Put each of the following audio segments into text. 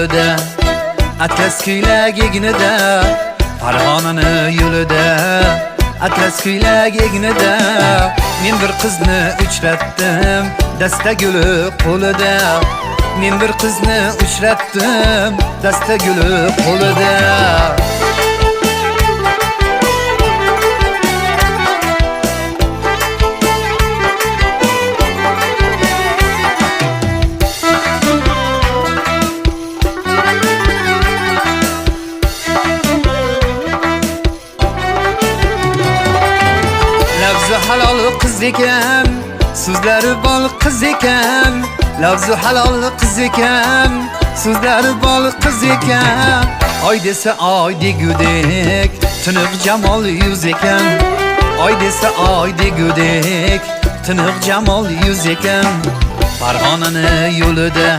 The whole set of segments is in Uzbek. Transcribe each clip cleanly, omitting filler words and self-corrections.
yo'lida, atlas ko'ylak egnida, Farg'onani yo'lida, atlas ko'ylak egnida, men bir qizni uchratdim, dasta guli qo'lida. Men bir qizni uchratdim, dasta guli qo'lida. Lafzi halol qiz ekan, so'zlari bol qiz ekan. Lafzi halol qiz ekan, so'zlari bol qiz ekan. Oy desa oy degudek, tiniq jamol yuz ekan. Oy desa oy degudek, tiniq jamol yuz ekan. Farg'onani yo'lida,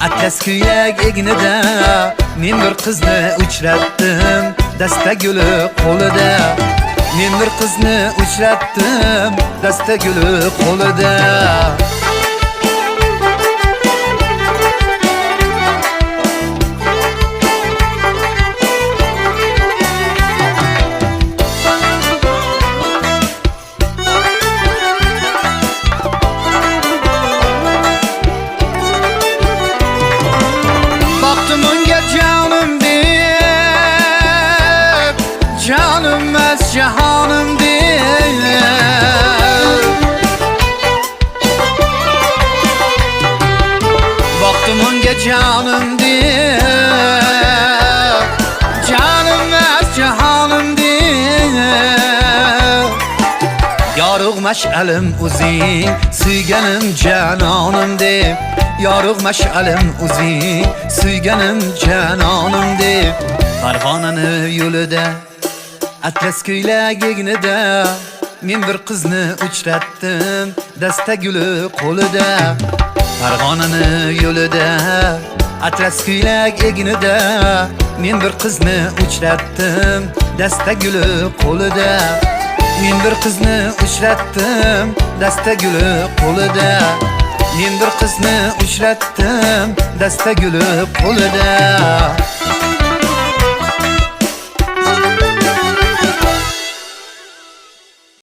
atlas ko'ylak egnida, men bir qizni uchratdim, dasta guli qo'lida. Men bir qizni uchratdim, dasta guli qo'lida. Baktım unga canım deb, canım emas jahonim deb. Baktım unga canım deb, canım emas jahonim deb. Yorug' mash'alim o'zing, suyganim janonim deb. Yorug' mash'alim o'zing, suyganim janonim deb. Farg'onani yo'lida, atlas ko'ylak egnida, men bir qizni uchratdim, dasta guli qo'lida. Farg'onani yo'lida, atlas ko'ylak egnida, men bir qizni uchratdim, dasta guli qo'lida. Men bir qizni uchratdim, dasta guli qo'lida. Men bir qizni uchratdim, dasta guli qo'lida.